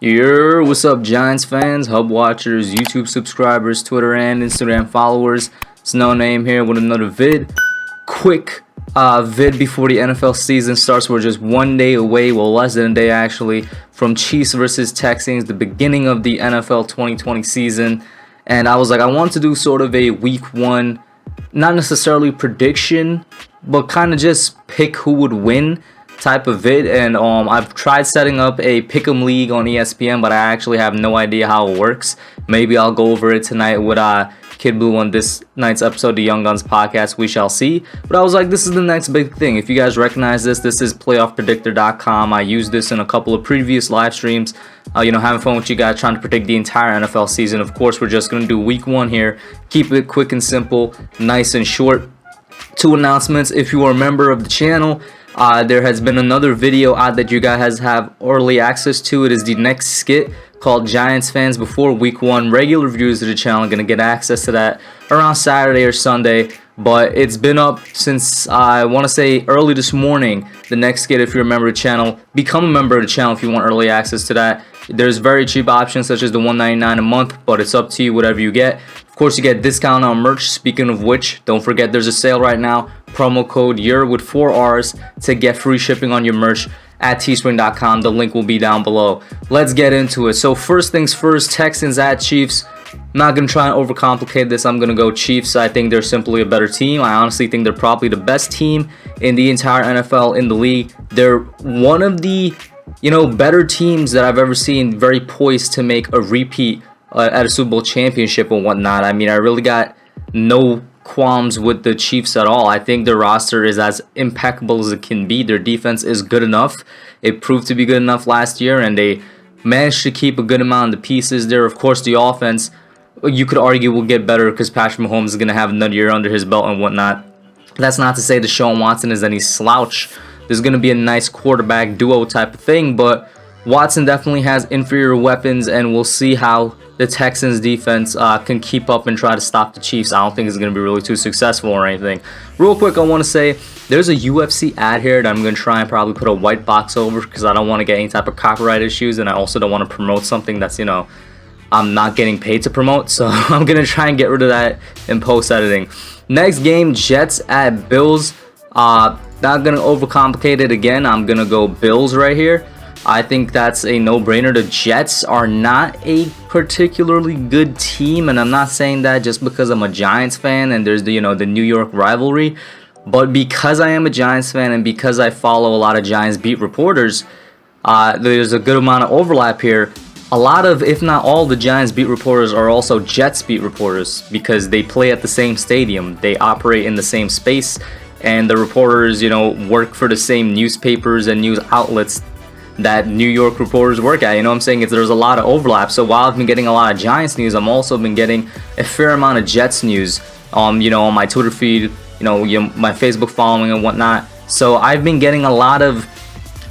What's up, Giants fans, Hub watchers, YouTube subscribers, Twitter and Instagram followers? It's Noname here with another quick vid before the NFL season starts. We're just 1 day away, well less than a day actually, from Chiefs versus Texans, the beginning of the NFL 2020 season. And I was like, I want to do sort of a week one, not necessarily prediction, but kind of just pick who would win type of vid. And I've tried setting up a pick'em league on ESPN, but I actually have no idea how it works. Maybe I'll go over it tonight with Kid Blue on this night's episode of the Young Guns podcast. We shall see. But I was like, this is the next big thing. If you guys recognize this is playoffpredictor.com. I used this in a couple of previous live streams. Having fun with you guys, trying to predict the entire NFL season. Of course, we're just going to do week one here. Keep it quick and simple, nice and short. 2 announcements. If you are a member of the channel, there has been another video out that you guys have early access to. It is the next skit called Giants Fans Before Week 1. Regular viewers of the channel are going to get access to that around Saturday or Sunday. But it's been up since, I want to say, early this morning. The next skit, if you're a member of the channel, become a member of the channel if you want early access to that. There's very cheap options such as the $1.99 a month, but it's up to you, whatever you get. Of course, you get discount on merch. Speaking of which, don't forget there's a sale right now. Promo code YUR with 4 R's to get free shipping on your merch at teespring.com. The link will be down below. Let's get into it. So first things first, Texans at Chiefs. I'm not going to try and overcomplicate this. I'm going to go Chiefs. I think they're simply a better team. I honestly think they're probably the best team in the entire NFL in the league. They're one of the better teams that I've ever seen, very poised to make a repeat at a Super Bowl championship and whatnot. I mean, I really got no qualms with the Chiefs at all. I think their roster is as impeccable as it can be. Their defense is good enough. It proved to be good enough last year, and they managed to keep a good amount of the pieces there. Of course, the offense, you could argue, will get better because Patrick Mahomes is going to have another year under his belt and whatnot. That's not to say Deshaun Watson is any slouch. There's going to be a nice quarterback duo type of thing, but Watson definitely has inferior weapons, and we'll see how the Texans defense can keep up and try to stop the Chiefs. I don't think it's going to be really too successful or anything. Real quick, I want to say there's a UFC ad here that I'm going to try and probably put a white box over because I don't want to get any type of copyright issues, and I also don't want to promote something that's, I'm not getting paid to promote. So I'm going to try and get rid of that in post-editing. Next game, Jets at Bills. Not going to overcomplicate it again. I'm going to go Bills right here. I think that's a no-brainer. The Jets are not a particularly good team, and I'm not saying that just because I'm a Giants fan and there's the New York rivalry, but because I am a Giants fan and because I follow a lot of Giants beat reporters, there's a good amount of overlap here. A lot of, if not all, the Giants beat reporters are also Jets beat reporters because they play at the same stadium, they operate in the same space, and the reporters, work for the same newspapers and news outlets that New York reporters work at. I'm saying? There's a lot of overlap. So while I've been getting a lot of Giants news, I'm also been getting a fair amount of Jets news on my Twitter feed, my Facebook following and whatnot. So I've been getting a lot of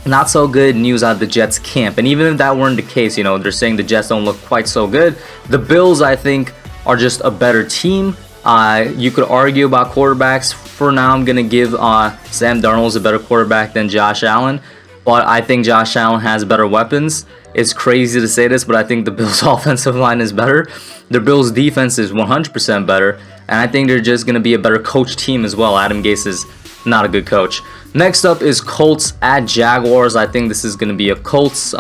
not so good news out of the Jets camp. And even if that weren't the case, they're saying the Jets don't look quite so good. The Bills, I think, are just a better team. You could argue about quarterbacks. For now, I'm going to give Sam Darnold a better quarterback than Josh Allen. But I think Josh Allen has better weapons. It's crazy to say this, but I think the Bills' offensive line is better. The Bills' defense is 100% better. And I think they're just going to be a better coach team as well. Adam Gase is not a good coach. Next up is Colts at Jaguars. I think this is going to be a Colts.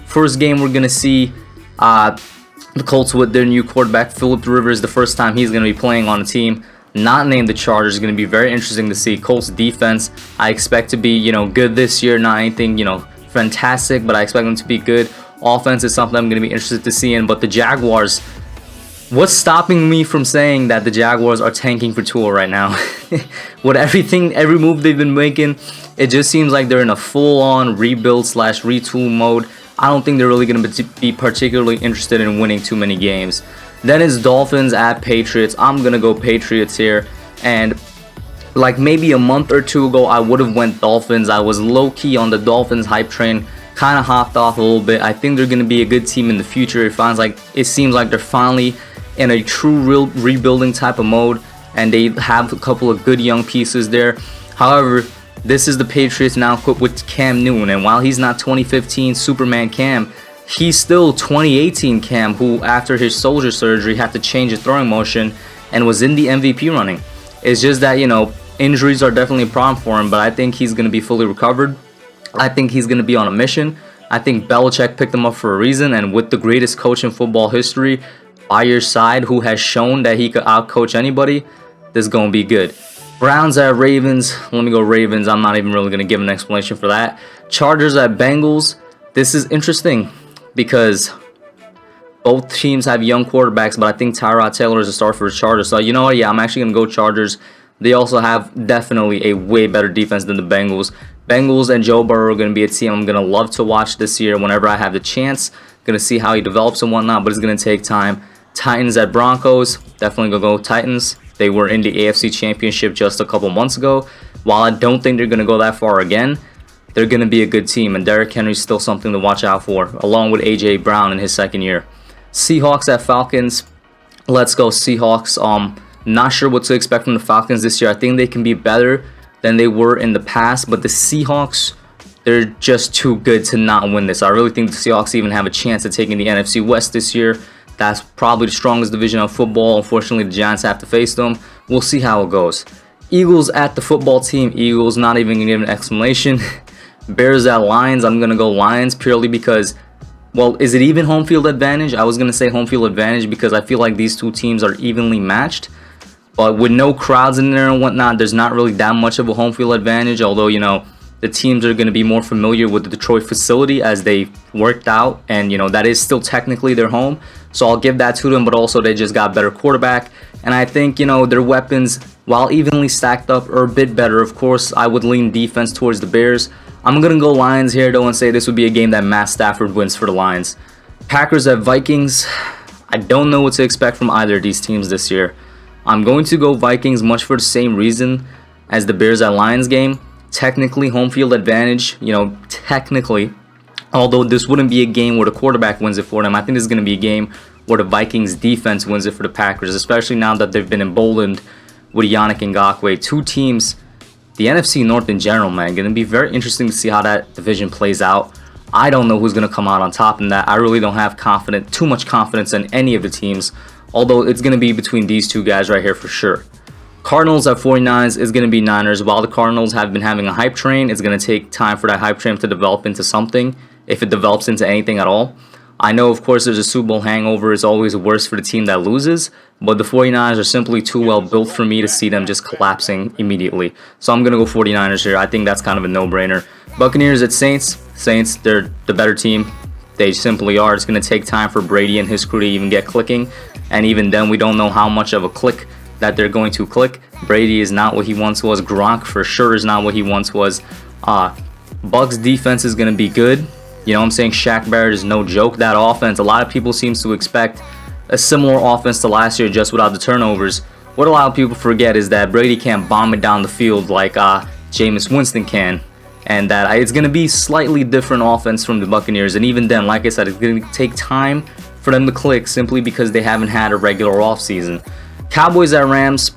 First game we're going to see the Colts with their new quarterback, Phillip Rivers. The first time he's going to be playing on a team not named the Chargers. Is going to be very interesting to see. Colts defense, I expect to be, good this year. Not anything, fantastic, but I expect them to be good. Offense is something I'm going to be interested to see in. But the Jaguars, what's stopping me from saying that the Jaguars are tanking for Tua right now? With every move they've been making, it just seems like they're in a full-on rebuild/retool mode. I don't think they're really going to be particularly interested in winning too many games. Then it's Dolphins at Patriots. I'm going to go Patriots here. And like maybe a month or two ago, I would have went Dolphins. I was low-key on the Dolphins hype train. Kind of hopped off a little bit. I think they're going to be a good team in the future. It seems like they're finally in a true real rebuilding type of mode. And they have a couple of good young pieces there. However, this is the Patriots now equipped with Cam Newton. And while he's not 2015 Superman Cam, he's still 2018 Cam, who after his shoulder surgery had to change his throwing motion and was in the MVP running. It's just that, you know, injuries are definitely a problem for him, but I think he's going to be fully recovered. I think he's going to be on a mission. I think Belichick picked him up for a reason, and with the greatest coach in football history by your side, who has shown that he could outcoach anybody, this is going to be good. Browns at Ravens. Let me go Ravens. I'm not even really going to give an explanation for that. Chargers at Bengals. This is interesting because both teams have young quarterbacks, but I think Tyrod Taylor is a star for the Chargers. So, you know what? Yeah, I'm actually going to go Chargers. They also have definitely a way better defense than the Bengals. Bengals and Joe Burrow are going to be a team I'm going to love to watch this year whenever I have the chance. Going to see how he develops and whatnot, but it's going to take time. Titans at Broncos. Definitely going to go Titans. They were in the AFC Championship just a couple months ago. While I don't think they're going to go that far again, they're going to be a good team, and Derrick Henry's still something to watch out for, along with A.J. Brown in his second year. Seahawks at Falcons. Let's go Seahawks. Not sure what to expect from the Falcons this year. I think they can be better than they were in the past, but the Seahawks, they're just too good to not win this. I really think the Seahawks even have a chance at taking the NFC West this year. That's probably the strongest division of football. Unfortunately, the Giants have to face them. We'll see how it goes. Eagles at the football team. Eagles, not even going to give an explanation. Bears at Lions. I'm going to go Lions purely because, well, is it even home field advantage? I was going to say home field advantage because I feel like these two teams are evenly matched. But with no crowds in there and whatnot, there's not really that much of a home field advantage. Although, you know, the teams are going to be more familiar with the Detroit facility as they worked out. And, you know, that is still technically their home. So I'll give that to them. But also, they just got better quarterback. And I think, you know, their weapons, while evenly stacked up, are a bit better. Of course, I would lean defense towards the Bears. I'm going to go Lions here, though, and say this would be a game that Matt Stafford wins for the Lions. Packers at Vikings. I don't know what to expect from either of these teams this year. I'm going to go Vikings much for the same reason as the Bears at Lions game. Technically, home field advantage, you know, technically. Although this wouldn't be a game where the quarterback wins it for them. I think this is going to be a game where the Vikings defense wins it for the Packers, especially now that they've been emboldened with Yannick Ngakoue. Two teams, the NFC North in general, man, going to be very interesting to see how that division plays out. I don't know who's going to come out on top in that. I really don't have too much confidence in any of the teams. Although it's going to be between these two guys right here for sure. Cardinals at 49ers is going to be Niners. While the Cardinals have been having a hype train, it's going to take time for that hype train to develop into something, if it develops into anything at all. I know, of course, there's a Super Bowl hangover. It's always worse for the team that loses, but the 49ers are simply too well built for me to see them just collapsing immediately. So I'm going to go 49ers here. I think that's kind of a no-brainer. Buccaneers at Saints. Saints, they're the better team. They simply are. It's going to take time for Brady and his crew to even get clicking. And even then, we don't know how much of a click that they're going to click. Brady is not what he once was. Gronk for sure is not what he once was. Bucs defense is going to be good. You know what I'm saying? Shaq Barrett is no joke. That offense, a lot of people seem to expect a similar offense to last year just without the turnovers. What a lot of people forget is that Brady can't bomb it down the field like Jameis Winston can. And that it's going to be slightly different offense from the Buccaneers. And even then, like I said, it's going to take time for them to click simply because they haven't had a regular offseason. Cowboys at Rams.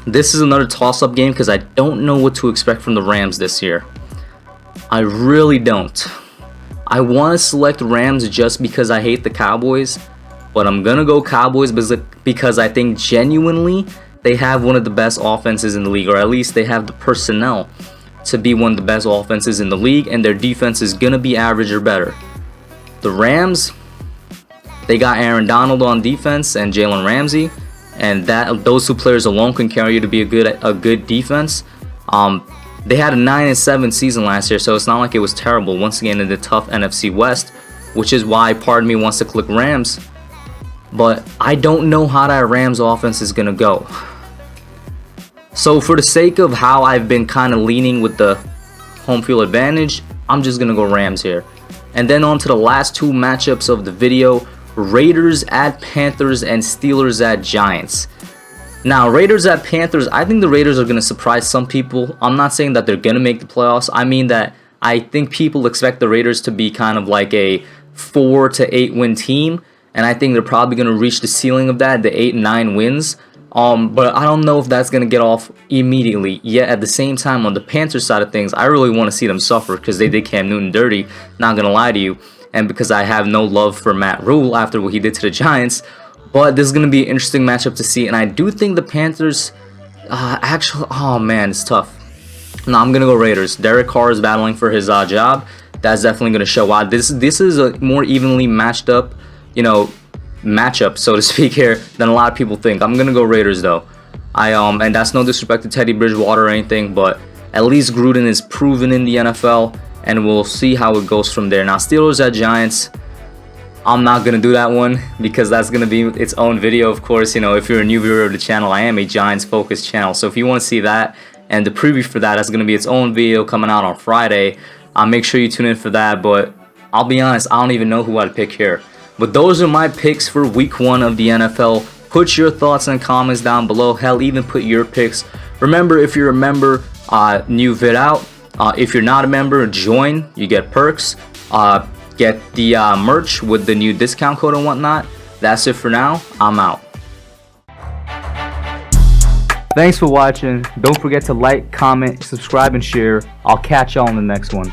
This is another toss-up game because I don't know what to expect from the Rams this year. I really don't. I want to select Rams just because I hate the Cowboys, but I'm going to go Cowboys because I think genuinely they have one of the best offenses in the league, or at least they have the personnel to be one of the best offenses in the league, and their defense is going to be average or better. The Rams, they got Aaron Donald on defense and Jalen Ramsey, and those two players alone can carry you to be a good defense. They had a 9-7 season last year, so it's not like it was terrible. Once again, in the tough NFC West, which is why part of me wants to click Rams. But I don't know how that Rams offense is going to go. So for the sake of how I've been kind of leaning with the home field advantage, I'm just going to go Rams here. And then on to the last two matchups of the video. Raiders at Panthers and Steelers at Giants. Now, Raiders at Panthers, I think the Raiders are going to surprise some people. I'm not saying that they're going to make the playoffs. I mean that I think people expect the Raiders to be kind of like a 4 to 8 win team. And I think they're probably going to reach the ceiling of that, the 8 and 9 wins. But I don't know if that's going to get off immediately. Yet at the same time, on the Panthers side of things, I really want to see them suffer because they did Cam Newton dirty. Not going to lie to you. and because I have no love for Matt Rule after what he did to the Giants. But this is going to be an interesting matchup to see, and I do think the Panthers actually, oh man, it's tough. No, I'm going to go Raiders. Derek Carr is battling for his job. That's definitely going to show out. This is a more evenly matched up, matchup, so to speak, here than a lot of people think. I'm going to go Raiders though. And that's no disrespect to Teddy Bridgewater or anything, but at least Gruden is proven in the NFL, and we'll see how it goes from there. Now, Steelers at Giants, I'm not going to do that one because that's going to be its own video, of course. If you're a new viewer of the channel, I am a Giants-focused channel. So if you want to see that and the preview for that, that's going to be its own video coming out on Friday. Make sure you tune in for that, but I'll be honest, I don't even know who I'd pick here. But those are my picks for Week 1 of the NFL. Put your thoughts and comments down below. Hell, even put your picks. Remember, if you're a member, new vid out. If you're not a member, join. You get perks. Get the merch with the new discount code and whatnot. That's it for now. I'm out. Thanks for watching. Don't forget to like, comment, subscribe, and share. I'll catch y'all in the next one.